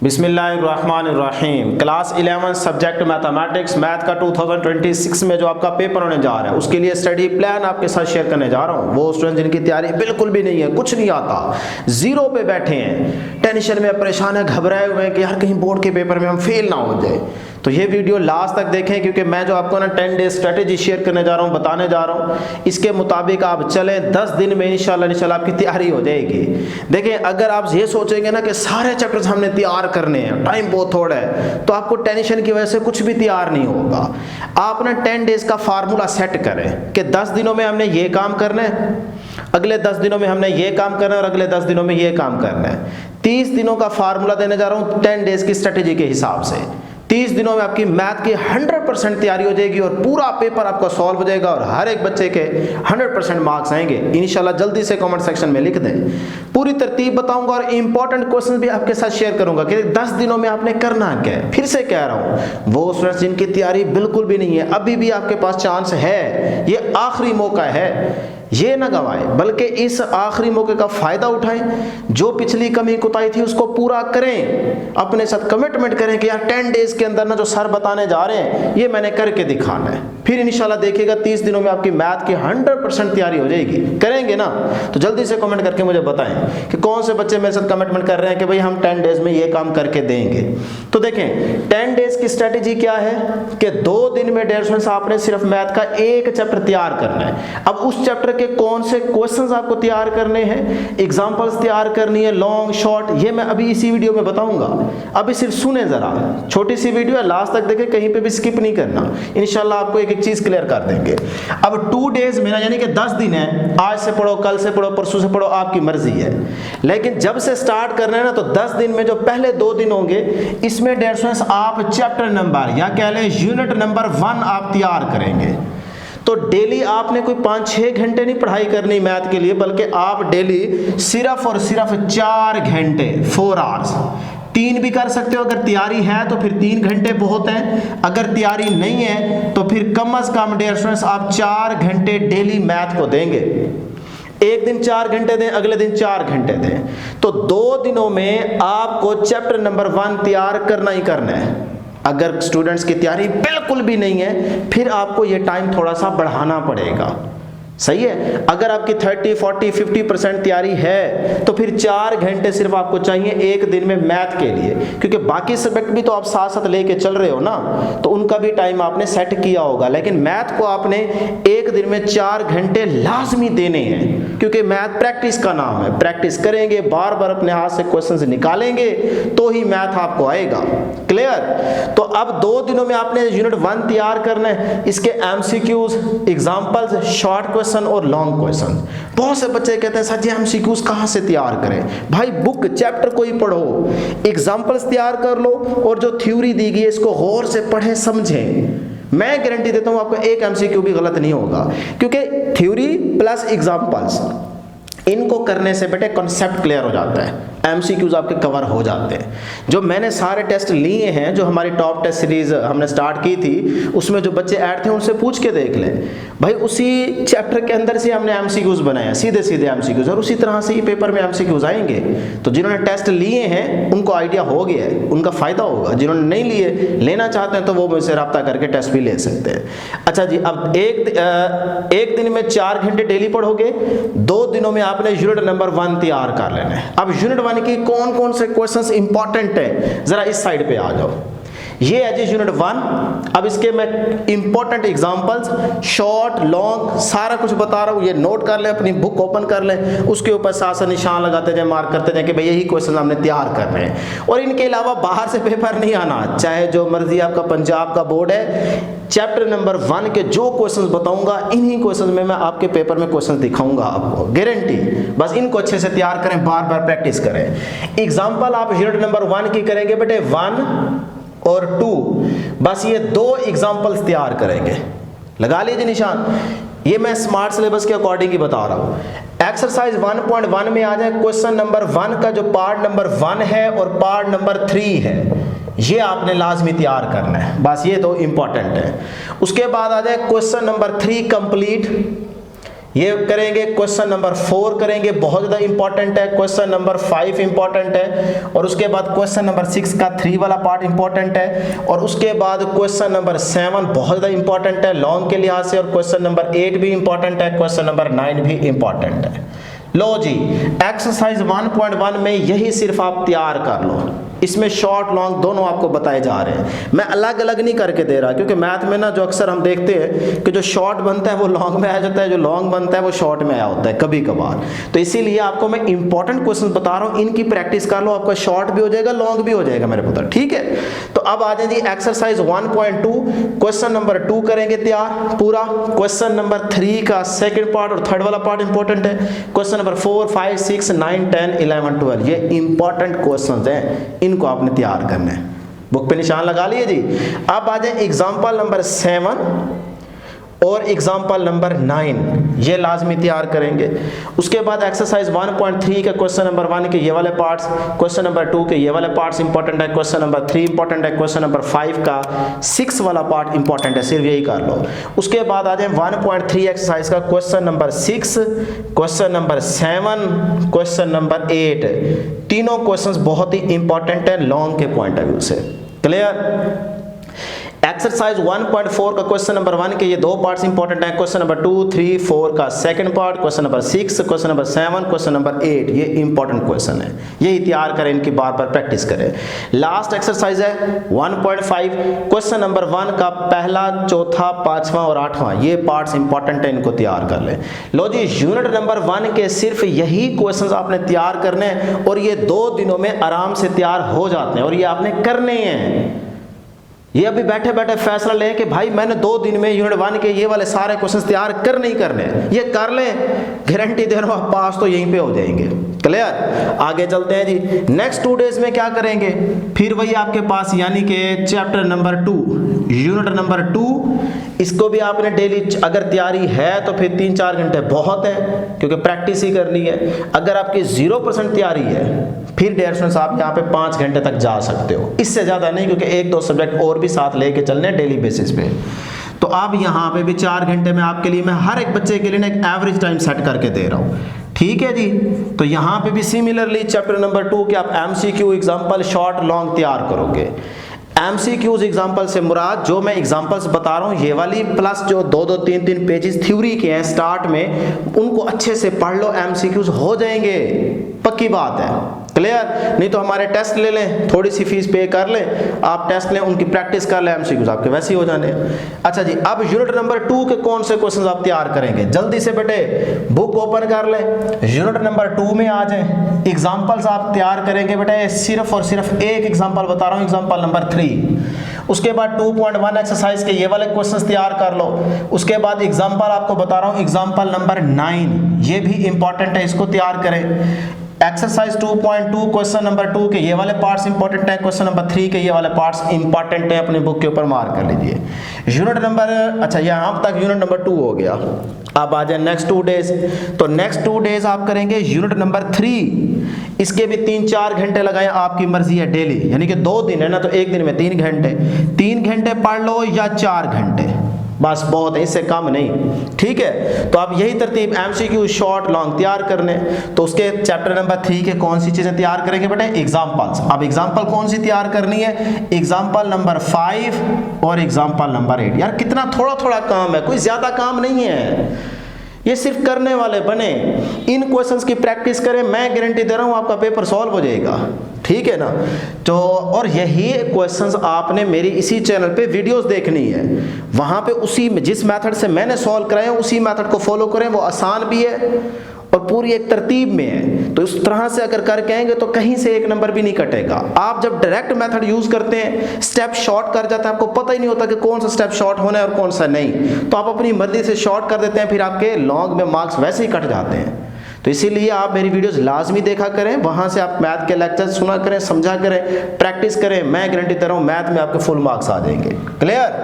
बिस्मिल्लाहिर्रहमानिर्रहीम। Class 11 subject mathematics math का 2026 में जो आपका पेपर होने जा रहा है उसके लिए स्टडी प्लान आपके साथ शेयर करने जा रहा हूँ। वो स्टूडेंट जिनकी तैयारी बिल्कुल भी नहीं है, कुछ नहीं आता, जीरो पे बैठे हैं, टेंशन में परेशान है, घबराए हुए हैं कि यार कहीं बोर्ड के पेपर में हम फेल ना हो जाए, तो ये वीडियो लास्ट तक देखें क्योंकि मैं जो आपको ना 10 डेज स्ट्रेटेजी शेयर करने जा रहा हूँ, बताने जा रहा हूँ, इसके मुताबिक आप चलें 10 दिन में इंशाल्लाह आपकी तैयारी हो जाएगी। देखिए, अगर आप ये सोचेंगे ना कि सारे चैप्टर्स हमने तैयार करने हैं, टाइम बहुत थोड़ा है, तो आपको टेंशन की वजह से कुछ भी तैयार नहीं होगा। आप ना 10 डेज का फार्मूला सेट करें कि 10 दिनों में हमने ये काम करना है, अगले 10 दिनों में हमने ये काम करना है और अगले 10 दिनों में ये काम करना है। 30 दिनों का फार्मूला देने जा रहा हूँ 10 डेज की स्ट्रेटेजी के हिसाब से। 30 दिनों में आपकी मैथ की 100% तैयारी हो जाएगी और पूरा पेपर आपका सॉल्व हो जाएगा और हर एक बच्चे के 100% मार्क्स आएंगे इंशाल्लाह। जल्दी से कमेंट सेक्शन में लिख दें, पूरी तरतीब बताऊंगा और इंपॉर्टेंट क्वेश्चन भी आपके साथ शेयर करूंगा कि 10 दिनों में आपने करना क्या है। फिर से कह रहा हूं, वो स्टूडेंट्स जिनकी तैयारी बिल्कुल भी नहीं है, अभी भी आपके पास चांस है, ये आखिरी मौका है, ये ना गवाएं, बल्कि इस आखिरी मौके का फायदा उठाएं। जो पिछली कमी कुताही थी उसको पूरा करें, अपने साथ कमिटमेंट करें कि यार 10 डेज के अंदर ना जो सर बताने जा रहे हैं ये मैंने करके दिखाना है। फिर इंशाल्लाह देखिएगा 30 दिनों में आपकी मैथ की 100% तैयारी हो जाएगी। करेंगे ना? तो जल्दी से कमेंट करके मुझे बताएं कि कौन से बच्चे मेरे साथ कमिटमेंट कर रहे हैं कि भाई हम 10 डेज में ये काम करके देंगे। तो देखें, 10 डेज की स्ट्रेटेजी क्या है कि 2 दिन में 150 आपने सिर्फ मैथ का एक चैप्टर तैयार करना है। अब उस चैप्टर के कौन से क्वेश्चंस आपको तैयार करने हैं, एग्जांपल्स तैयार करनी है, लॉन्ग शॉर्ट, ये मैं अभी इसी वीडियो में बताऊंगा। अभी सिर्फ सुने जरा, छोटी सी वीडियो है, लास्ट तक देखें, कहीं पे भी स्किप नहीं करना, इंशाल्लाह आपको एक एक चीज क्लियर कर देंगे। अब 2 डेज में यानी कि 10 दिन है, आज से पढ़ो, कल से पढ़ो, परसों से पढ़ो, आपकी मर्जी है, लेकिन जब से स्टार्ट करना है ना तो 10 दिन में जो पहले 2 दिन होंगे इसमें 150 आप चैप्टर नंबर या कह लें यूनिट नंबर 1 आप तैयार करेंगे। तो डेली आपने कोई 5-6 घंटे नहीं पढ़ाई करनी मैथ के लिए, बल्कि आप डेली सिर्फ और सिर्फ 4 घंटे 4 आवर्स, 3 भी कर सकते हो। अगर तैयारी है तो फिर 3 घंटे बहुत हैं, अगर तैयारी नहीं है तो फिर कम से कम 150 आप 4 घंटे डेली मैथ को देंगे। एक दिन 4 घंटे दें, अगले दिन 4 घंटे दें, तो 2 दिनों में आपको चैप्टर नंबर 1 तैयार करना ही करना है। अगर स्टूडेंट्स की तैयारी बिल्कुल भी नहीं है फिर आपको ये टाइम थोड़ा सा बढ़ाना पड़ेगा, सही है। अगर आपकी 30, 40, 50% तैयारी है तो फिर 4 घंटे सिर्फ आपको चाहिए एक दिन में मैथ के लिए, क्योंकि बाकी सब्जेक्ट भी तो आप साथ साथ लेके चल रहे हो ना, तो उनका भी टाइम आपने सेट किया होगा, लेकिन मैथ को आपने एक दिन में 4 घंटे लाजमी देने हैं, क्योंकि मैथ प्रैक्टिस का नाम है। प्रैक्टिस करेंगे, बार बार अपने हाथ से क्वेश्चंस निकालेंगे तो ही मैथ आपको आएगा। क्लियर? तो अब 2 दिनों में आपने यूनिट 1 तैयार करना है, इसके एमसीक्यूज, एग्जांपल्स, शॉर्ट क्वेश्चन और लॉन्ग क्वेश्चन। बहुत से बच्चे कहते हैं सर जी एमसीक्यूज कहां से तैयार करें? भाई बुक चैप्टर को ही पढ़ो, एग्जांपल्स तैयार कर लो और जो थ्योरी दी गई है इसको गौर से पढ़ें, समझें। मैं गारंटी देता हूं आपको एक एमसीक्यू भी गलत नहीं होगा, क्योंकि थ्योरी प्लस एग्जांपल्स इनको करने से बेटे कॉन्सेप्ट क्लियर हो जाता है, एमसीक्यूज आपके कवर हो जाते हैं। जो मैंने सारे टेस्ट लिए हैं, जो हमारी टॉप टेस्ट सीरीज हमने स्टार्ट की थी, उसमें जो बच्चे ऐड थे उनसे पूछ के देख लें भाई, उसी चैप्टर के अंदर से हमने एमसीक्यूज बनाए, सीधे सीधे एमसीक्यूज, और उसी तरह से ही पेपर में एमसीक्यूज आएंगे। तो जिन्होंने टेस्ट लिए हैं उनको आइडिया हो गया है, उनका फायदा होगा। जिन्होंने नहीं लिए, लेना चाहते हैं तो वो मुझसे रब्ता करके टेस्ट भी ले सकते हैं। अच्छा जी, अब एक दिन में 4 घंटे डेली पढ़ोगे, 2 दिनों में आपने यूनिट नंबर 1 तैयार कर लेना है। अब यूनिट 1 की कौन कौन से क्वेश्चंस इंपॉर्टेंट है, जरा इस साइड पे आ जाओ। ये है जी यूनिट 1। अब इसके मैं इंपॉर्टेंट एग्जांपल्स, शॉर्ट, लॉन्ग, सारा कुछ बता रहा हूं, ये नोट कर लें, अपनी बुक ओपन कर लें, उसके ऊपर साथ निशान लगाते जाए, मार्क करते जाए कि भाई यही क्वेश्चन हमने तैयार करने हैं। और इनके अलावा बाहर से पेपर नहीं आना, चाहे जो मर्जी आपका पंजाब का बोर्ड है, चैप्टर नंबर 1 के जो क्वेश्चंस बताऊंगा इन्हीं क्वेश्चंस में मैं आपके पेपर में क्वेश्चंस दिखाऊंगा आपको, गारंटी। बस इनको अच्छे से तैयार करें, बार बार प्रैक्टिस करें। एग्जांपल आप यूनिट नंबर 1 की करेंगे बेटे, 1 और 2, बस ये 2 एग्जांपल्स तैयार करेंगे। लगा लीजिए निशान, ये मैं स्मार्ट सिलेबस के अकॉर्डिंग ही बता रहा हूं। एक्सरसाइज 1.1 में आ जाए, क्वेश्चन नंबर 1 का जो पार्ट नंबर 1 है और पार्ट नंबर 3 है, ये आपने लाजमी तैयार करना है, बस ये 2 इंपॉर्टेंट है। उसके बाद आ जाए क्वेश्चन नंबर 3 कंप्लीट, ये करेंगे। क्वेश्चन नंबर 4 करेंगे, बहुत ज़्यादा इंपॉर्टेंट है। क्वेश्चन नंबर 5 इंपॉर्टेंट है, और उसके बाद क्वेश्चन नंबर 6 का 3 वाला पार्ट इंपॉर्टेंट है, और उसके बाद क्वेश्चन नंबर 7 बहुत ज़्यादा इंपॉर्टेंट है लॉन्ग के लिहाज से, और क्वेश्चन नंबर 8 भी इंपॉर्टेंट है, क्वेश्चन नंबर 9 भी इंपॉर्टेंट है। लो जी, एक्सरसाइज 1.1 में यही सिर्फ आप तैयार कर लो। इसमें शॉर्ट लॉन्ग दोनों आपको बताए जा रहे हैं। मैं अलग अलग नहीं करके दे रहा, क्योंकि मैथ में ना जो अक्सर हम देखते हैं कि जो शॉर्ट बनता है वो लॉन्ग में आ जाता है, जो लॉन्ग बनता है वो शॉर्ट में आया होता है कभी कभार। तो इसीलिए आपको मैं इंपॉर्टेंट क्वेश्चन बता रहा हूँ, इनकी प्रैक्टिस कर लो, आपका शॉर्ट भी हो जाएगा लॉन्ग भी हो जाएगा मेरे पुत्र, ठीक है। तो अब आ जाए जी एक्सरसाइज 1.2, क्वेश्चन नंबर 2 करेंगे तैयार पूरा। क्वेश्चन नंबर 3 का सेकेंड पार्ट और थर्ड वाला पार्ट इंपॉर्टेंट है। क्वेश्चन नंबर 4, 5, 6, 9, 10, 11, 12 ये इंपॉर्टेंट क्वेश्चन हैं, इनको आपने तैयार करना है। बुक पे निशान लगा लिए जी। अब आ जाए एग्जाम्पल नंबर 7 और एग्जाम्पल नंबर 9, ये लाजमी तैयार करेंगे। उसके बाद एक्सरसाइज 1.3 का क्वेश्चन नंबर 1 के ये वाले पार्ट्स, क्वेश्चन नंबर 2 के ये वाले पार्ट्स इंपॉर्टेंट है, क्वेश्चन नंबर 3 इंपॉर्टेंट है, क्वेश्चन नंबर 5 का 6 वाला पार्ट इंपॉर्टेंट है, सिर्फ यही कर लो। उसके बाद आ जाए 1.3 एक्सरसाइज का question number 6, question number 7, question number 8, तीनों क्वेश्चंस बहुत ही इंपॉर्टेंट है लॉन्ग के पॉइंट ऑफ व्यू से। क्लियर। एक्सरसाइज 1.4 का क्वेश्चन नंबर 1 के ये दो पार्ट्स इंपॉर्टेंट हैं, क्वेश्चन नंबर 2, 3, 4 का second part, question number 6, question number 7, question number 8 ये इंपॉर्टेंट क्वेश्चन है, यही तैयार करें, इनकी बार बार प्रैक्टिस करें। लास्ट एक्सरसाइज है 1.5, क्वेश्चन नंबर 1 का पहला, चौथा, पांचवा और 8वां ये पार्ट्स इंपॉर्टेंट है, इनको तैयार कर लें। लो जी, यूनिट नंबर 1 के सिर्फ यही क्वेश्चन आपने तैयार करने हैं, और ये 2 दिनों में आराम से तैयार हो जाते हैं, और ये आपने करने हैं। ये अभी बैठे बैठे फैसला लें कि भाई मैंने 2 दिन में यूनिट 1 के ये वाले सारे क्वेश्चंस तैयार कर नहीं करने, ये कर लें, गारंटी दे रहा हूं आप पास तो यहीं पे हो जाएंगे। क्लियर। आगे चलते हैं जी। नेक्स्ट 2 डेज में क्या करेंगे, फिर वही आपके पास यानी कि चैप्टर नंबर 2 यूनिट नंबर 2, इसको भी आपने डेली अगर तैयारी है तो फिर 3-4 घंटे बहुत है, क्योंकि प्रैक्टिस ही करनी है। अगर आपकी 0% तैयारी है फिर डेयर स्टूडेंट्स आप यहाँ पे 5 घंटे तक जा सकते हो, इससे ज़्यादा नहीं, क्योंकि 1-2 सब्जेक्ट और भी साथ लेके चलने डेली बेसिस पे। तो अब यहाँ पे भी 4 घंटे में आपके लिए मैं हर एक बच्चे के लिए एक एवरेज टाइम सेट करके दे रहा हूँ, ठीक है जी। तो यहाँ पे भी सिमिलरली चैप्टर नंबर 2 के आप MCQ एग्जाम्पल शॉर्ट लॉन्ग तैयार करोगे। MCQs एग्जाम्पल से मुराद जो मैं एग्जाम्पल्स बता रहा हूँ ये वाली, प्लस जो 2-2, 3-3 पेजेस थ्योरी के हैं स्टार्ट में, उनको अच्छे से पढ़ लो, MCQs हो जाएंगे, पक्की बात है। क्लियर। नहीं तो हमारे टेस्ट ले लें, थोड़ी सी फीस पे कर लें, आप टेस्ट लें, उनकी प्रैक्टिस कर लें, MCQs आपके वैसे ही हो जाने। अच्छा जी, अब यूनिट नंबर 2 के कौन से क्वेश्चंस आप तैयार करेंगे, जल्दी से बेटे बुक ओपन कर लें, यूनिट नंबर 2 में आ जाएं। एग्जाम्पल्स आप तैयार करेंगे बेटे, सिर्फ और सिर्फ एक एग्जाम्पल बता रहा हूँ, एग्जाम्पल नंबर 3। उसके बाद 2.1 एक्सरसाइज के ये वाले क्वेश्चंस तैयार कर लो। उसके बाद एग्जाम्पल आपको बता रहा हूँ, एग्जाम्पल नंबर 9 ये भी इंपॉर्टेंट है, इसको तैयार करें। एक्सरसाइज 2.2 क्वेश्चन नंबर 2 के ये वाले पार्ट्स इंपॉर्टेंट हैं, क्वेश्चन नंबर 3 के ये वाले पार्ट्स इंपॉर्टेंट हैं, अपनी बुक के ऊपर मार्क कर लीजिए। यूनिट नंबर, अच्छा यहाँ तक यूनिट नंबर 2 हो गया। अब आ जाए नेक्स्ट 2 डेज, तो नेक्स्ट 2 डेज आप करेंगे यूनिट नंबर 3, इसके भी 3-4 घंटे लगाएं, आपकी मर्जी है डेली, यानी कि 2 दिन है ना, तो एक दिन में 3 घंटे, 3 घंटे पढ़ लो या 4 घंटे, बस बहुत है, इससे कम नहीं, ठीक है। तो आप यही तरतीब MCQ शॉर्ट लॉन्ग तैयार करने, तो उसके चैप्टर नंबर 3 के कौन सी चीजें तैयार करेंगे बेटे, एग्जाम्पल्स। अब एग्जाम्पल कौन सी तैयार करनी है, एग्जाम्पल नंबर 5 और एग्जाम्पल नंबर 8। यार कितना थोड़ा थोड़ा काम है, कोई ज्यादा काम नहीं है, ये सिर्फ करने वाले बने, इन क्वेश्चंस की प्रैक्टिस करें, मैं गारंटी दे रहा हूं आपका पेपर सॉल्व हो जाएगा, ठीक है ना। तो और यही क्वेश्चंस आपने मेरी इसी चैनल पे वीडियोस देखनी है, वहां पे उसी जिस मेथड से मैंने सॉल्व कराए उसी मेथड को फॉलो करें, वो आसान भी है और पूरी एक तरतीब में है। तो इस तरह से अगर करके आएंगे तो कहीं से एक नंबर भी नहीं कटेगा। आप जब डायरेक्ट मेथड यूज करते हैं, स्टेप शॉर्ट कर जाता है, आपको पता ही नहीं होता कि कौन सा स्टेप शॉर्ट होना है और कौन सा नहीं, तो आप अपनी मर्जी से शॉर्ट कर देते हैं, फिर आपके लॉन्ग में मार्क्स वैसे ही कट जाते हैं। तो इसीलिए आप मेरी वीडियोस लाजमी देखा करें, वहां से आप मैथ के लेक्चर सुना करें, समझा करें, प्रैक्टिस करें, मैं गारंटी दे रहा हूं मैथ में आपके फुल मार्क्स आ जाएंगे। क्लियर।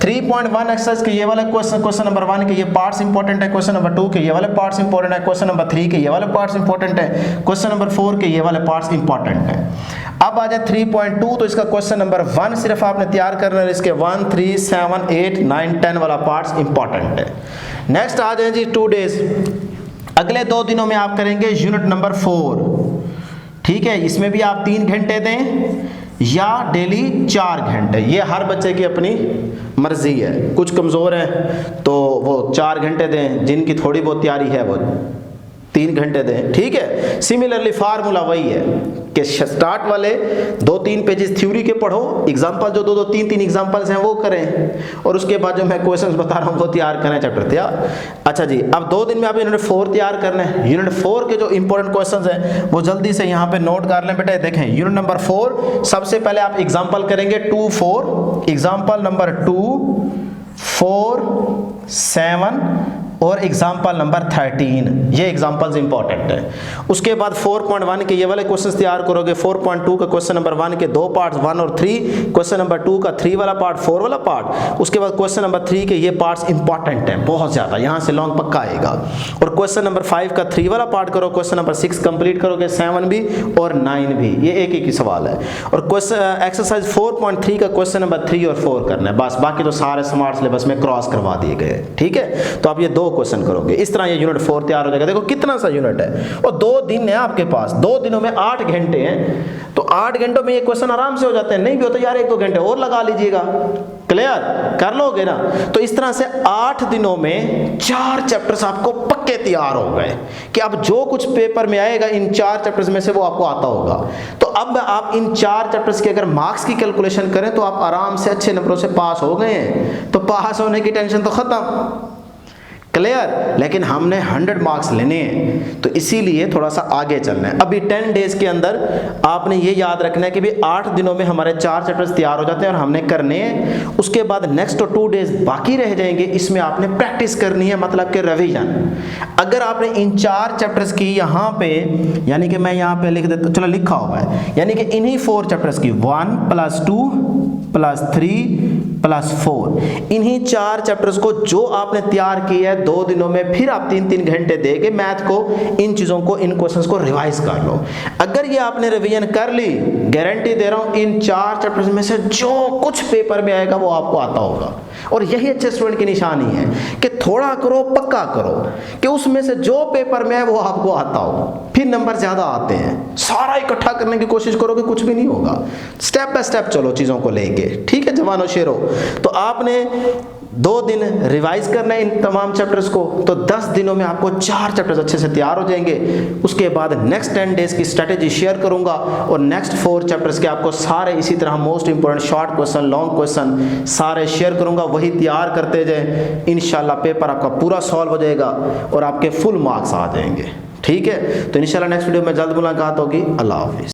3.1 एक्सरसाइज के ये वाले क्वेश्चन नंबर 1 के ये पार्ट्स इंपॉर्टेंट है, क्वेश्चन नंबर 2 के ये वाले पार्ट्स इंपॉर्टेंट है, क्वेश्चन नंबर 3 के ये वाले पार्ट्स इंपॉर्टेंट है, क्वेश्चन नंबर 4 के ये वाले पार्ट्स इंपॉर्टेंट है। अब अब आ जाए 3.2, तो इसका क्वेश्चन नंबर 1 सिर्फ आपने तैयार करना है, इसके 1, 3, 7, 8, 9, 10 वाला पार्ट्स इंपॉर्टेंट है। नेक्स्ट आ जाए जी 2 डेज, अगले 2 दिनों में आप करेंगे यूनिट नंबर 4, ठीक है। इसमें भी आप 3 घंटे दें या डेली 4 घंटे, ये हर बच्चे की अपनी मर्जी है। कुछ कमज़ोर हैं तो वो 4 घंटे दें, जिनकी थोड़ी बहुत तैयारी है वो 3 घंटे दें, ठीक है। सिमिलरली फार्मूला वही है कि स्टार्ट वाले 2-3 पेजेस थ्योरी के पढ़ो, एग्जाम्पल जो 2-2, 3-3 एग्जाम्पल्स हैं वो करें, और उसके बाद जो मैं क्वेश्चंस बता रहा हूँ वो तैयार करें, चैप्टर तैयार। अच्छा जी, अब 2 दिन में आप यूनिट 4 तैयार करना है। यूनिट 4 के जो इंपॉर्टेंट क्वेश्चंस हैं वो जल्दी से यहाँ पे नोट कर लें बेटे। देखें यूनिट नंबर 4, सबसे पहले आप एग्जाम्पल करेंगे 2, 4, एग्जाम्पल नंबर 2, 4, 7 और एग्जाम्पल नंबर 13, ये एग्जाम्पल्स इंपॉर्टेंट है। उसके बाद 4.1 के ये वाले क्वेश्चंस तैयार करोगे। 4.2 का क्वेश्चन नंबर 1 के 2 पार्ट्स 1 और 3, क्वेश्चन नंबर 2 का 3 वाला पार्ट, 4 वाला पार्ट। उसके बाद क्वेश्चन नंबर 3 के ये पार्ट्स इंपॉर्टेंट है बहुत ज्यादा, यहाँ से लॉन्ग पक्का आएगा। और क्वेश्चन नंबर 5 का 3 वाला पार्ट करो, क्वेश्चन नंबर 6 कंप्लीट करोगे, 7 भी और 9 भी, ये एक ही सवाल है। और क्वेश्चन एक्सरसाइज 4.3 का क्वेश्चन नंबर 3 और 4 करना है बस, बाकी तो सारे स्मार्ट सिलेबस में क्रॉस करवा दिए गए, ठीक है। तो आप ये 2 क्वेश्चन करोगे, इस तरह ये यूनिट 4 तैयार हो जाएगा। देखो कितना सा यूनिट है, और 2 दिन है आपके पास, 2 दिनों में 8 घंटे हैं, तो 8 घंटों में ये क्वेश्चन आराम से हो जाते हैं। नहीं भी हो तो यार 1-2 घंटे और लगा लीजिएगा, क्लियर कर लोगे ना। तो इस तरह से 8 दिनों में 4 चैप्टर्स आपको पक्के तैयार हो गए कि अब जो कुछ पेपर में आएगा इन 4 चैप्टर्स में से वो आपको आता होगा। तो अब आप इन 4 चैप्टर्स के अगर मार्क्स की कैलकुलेशन करें तो आप आराम से अच्छे नंबरों से पास हो गए हैं। तो पास होने की टेंशन तो खत्म, क्लियर। लेकिन हमने 100 मार्क्स लेने हैं, तो इसीलिए थोड़ा सा आगे चलना है। अभी 10 डेज के अंदर आपने ये याद रखना है कि भी 8 दिनों में हमारे 4 चैप्टर्स तैयार हो जाते हैं और हमने करने हैं। उसके बाद नेक्स्ट 2 डेज बाकी रह जाएंगे, इसमें आपने प्रैक्टिस करनी है, मतलब कि रिवीजन। अगर आपने इन 4 चैप्टर्स की यहाँ पे, यानी कि मैं यहाँ पे लिख देता, चलो लिखा हुआ है, यानी कि इन्हीं 4 चैप्टर्स की 1 + 2 + 3 + 4, इन्हीं 4 चैप्टर्स को जो आपने तैयार किया है 2 दिनों में, फिर आप 3-3 घंटे देके मैथ को, इन चीजों को, इन क्वेश्चंस को रिवाइज कर लो। अगर ये आपने रिवीजन कर ली, गारंटी दे रहा हूं इन 4 चैप्टर्स में से जो कुछ पेपर में आएगा वो आपको आता होगा। और यही अच्छे स्टूडेंट की निशानी है कि थोड़ा करो, पक्का करो, कि उसमें से जो पेपर में है वो आपको आता हो, फिर नंबर ज्यादा आते हैं। सारा इकट्ठा करने की कोशिश करोगे कुछ भी नहीं होगा। स्टेप बाय स्टेप चलो चीजों को लेके, ठीक है जवानों शेरों। तो आपने 2 दिन रिवाइज करना है इन तमाम चैप्टर्स को, तो 10 दिनों में आपको 4 चैप्टर्स अच्छे से तैयार हो जाएंगे। उसके बाद नेक्स्ट 10 डेज की स्ट्रेटेजी शेयर करूंगा, और नेक्स्ट 4 चैप्टर्स के आपको सारे इसी तरह most important short question, long question सारे शेयर करूंगा। वही तैयार करते जाए, इंशाल्लाह पेपर आपका पूरा सॉल्व हो जाएगा और आपके फुल मार्क्स आ जाएंगे, ठीक है। तो इंशाल्लाह नेक्स्ट वीडियो में जल्द मुलाकात होगी। अल्लाह हाफिज़।